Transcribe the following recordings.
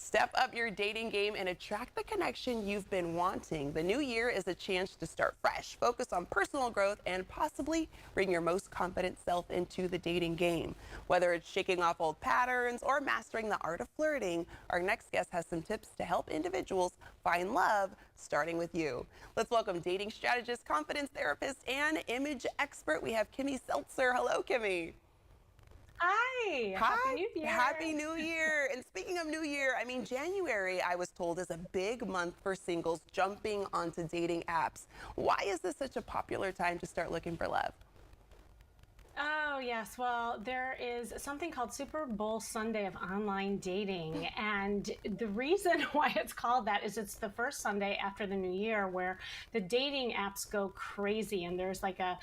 Step up your dating game and attract the connection you've been wanting. The new year is a chance to start fresh, focus on personal growth, and possibly bring your most confident self into the dating game. Whether it's shaking off old patterns or mastering the art of flirting, our next guest has some tips to help individuals find love, starting with you. Let's welcome dating strategist, confidence therapist, and image expert. We have Kimmy Seltzer. Hello, Kimmy. Hi, Happy New Year. Happy New Year. And speaking of New Year, January, I was told, is a big month for singles jumping onto dating apps. Why is this such a popular time to start looking for love? Oh, yes. Well, there is something called Super Bowl Sunday of online dating. And the reason why it's called that is it's the first Sunday after the new year where the dating apps go crazy. And there's like a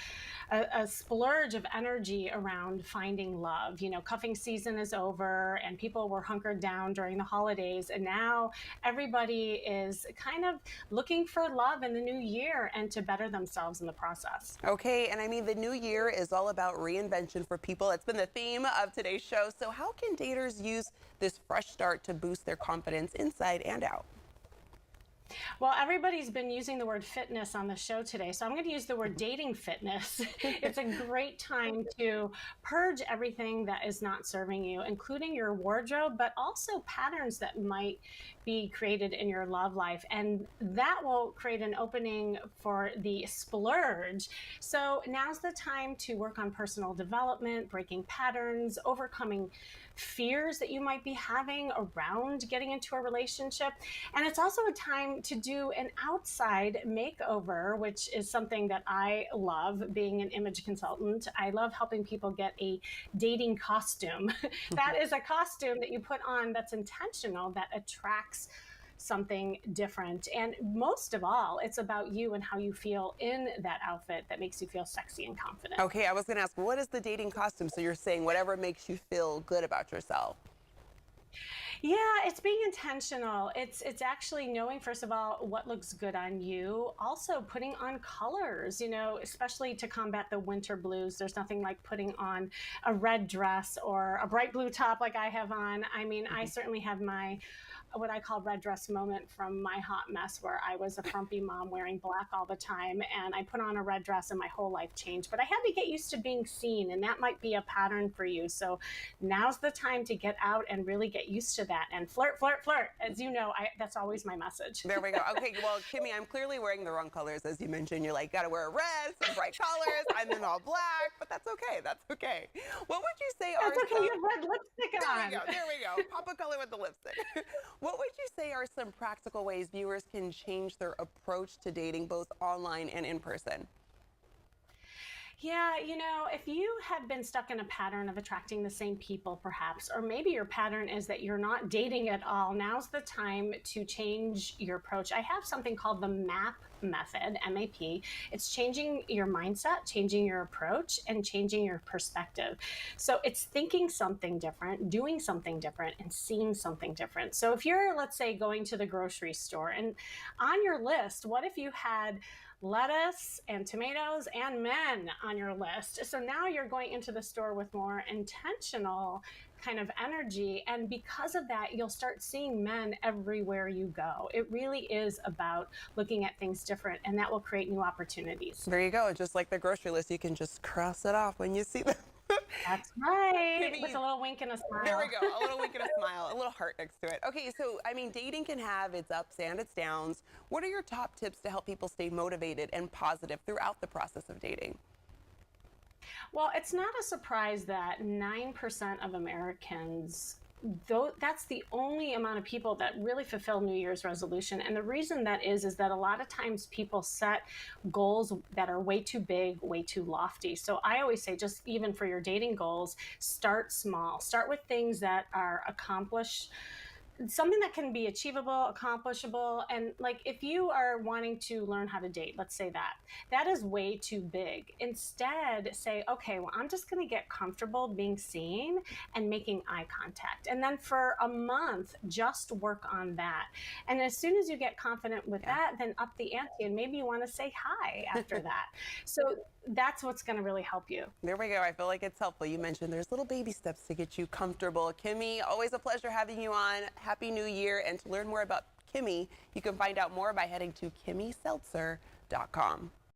splurge of energy around finding love. You know, cuffing season is over and people were hunkered down during the holidays. And now everybody is kind of looking for love in the new year and to better themselves in the process. Okay, and the new year is all about reinvention for people. It's been the theme of today's show. So how can daters use this fresh start to boost their confidence inside and out? Well, everybody's been using the word fitness on the show today, so I'm going to use the word dating fitness. It's a great time to purge everything that is not serving you, including your wardrobe, but also patterns that might be created in your love life. And that will create an opening for the splurge. So now's the time to work on personal development, breaking patterns, overcoming fears that you might be having around getting into a relationship. And it's also a time to do an outside makeover, which is something that I love being an image consultant. I love helping people get a dating costume. That is a costume that you put on that's intentional, that attracts something different. And most of all, it's about you and how you feel in that outfit that makes you feel sexy and confident. Okay, I was going to ask, what is the dating costume? So you're saying whatever makes you feel good about yourself. Yeah, it's being intentional. It's actually knowing, first of all, what looks good on you. Also putting on colors, you know, especially to combat the winter blues. There's nothing like putting on a red dress or a bright blue top like I have on. I certainly have my what I call red dress moment from my hot mess where I was a frumpy mom wearing black all the time, and I put on a red dress and my whole life changed. But I had to get used to being seen, and that might be a pattern for you. So now's the time to get out and really get used to that and flirt, flirt, flirt. As you know, that's always my message. There we go. Okay, well, Kimmy, I'm clearly wearing the wrong colors, as you mentioned. You're like, gotta wear a red, some bright colors. I'm in all black, but that's okay. That's okay. What would you say are That's okay. You have red lipstick on. There we go. Pop a color with the lipstick. What would you say are some practical ways viewers can change their approach to dating, both online and in person? Yeah, you know, if you have been stuck in a pattern of attracting the same people, perhaps, or maybe your pattern is that you're not dating at all, now's the time to change your approach. I have something called the MAP method, MAP. It's changing your mindset, changing your approach, and changing your perspective. So it's thinking something different, doing something different, and seeing something different. So if you're, let's say, going to the grocery store, and on your list, what if you had lettuce and tomatoes and men on your list? So now you're going into the store with more intentional kind of energy. And because of that, you'll start seeing men everywhere you go. It really is about looking at things different, and that will create new opportunities. There you go. Just like the grocery list, you can just cross it off when you see them. That's right. With a little wink and a smile. There we go. A little wink and a smile, a little heart next to it. Okay, so dating can have its ups and its downs. What are your top tips to help people stay motivated and positive throughout the process of dating? Well, it's not a surprise that 9% of Americans, though, that's the only amount of people that really fulfill New Year's resolution. And the reason that is that a lot of times people set goals that are way too big, way too lofty. So I always say, just even for your dating goals, start small. Start with things that are accomplished, something that can be achievable, accomplishable. And like, if you are wanting to learn how to date, let's say that is way too big. Instead, say, okay, well, I'm just going to get comfortable being seen and making eye contact. And then for a month, just work on that. And as soon as you get confident with that, then up the ante, and maybe you want to say hi after that. So that's what's going to really help you. There we go. I feel like it's helpful. You mentioned there's little baby steps to get you comfortable. Kimmy, always a pleasure having you on. Happy New Year. And to learn more about Kimmy, you can find out more by heading to kimmyseltzer.com.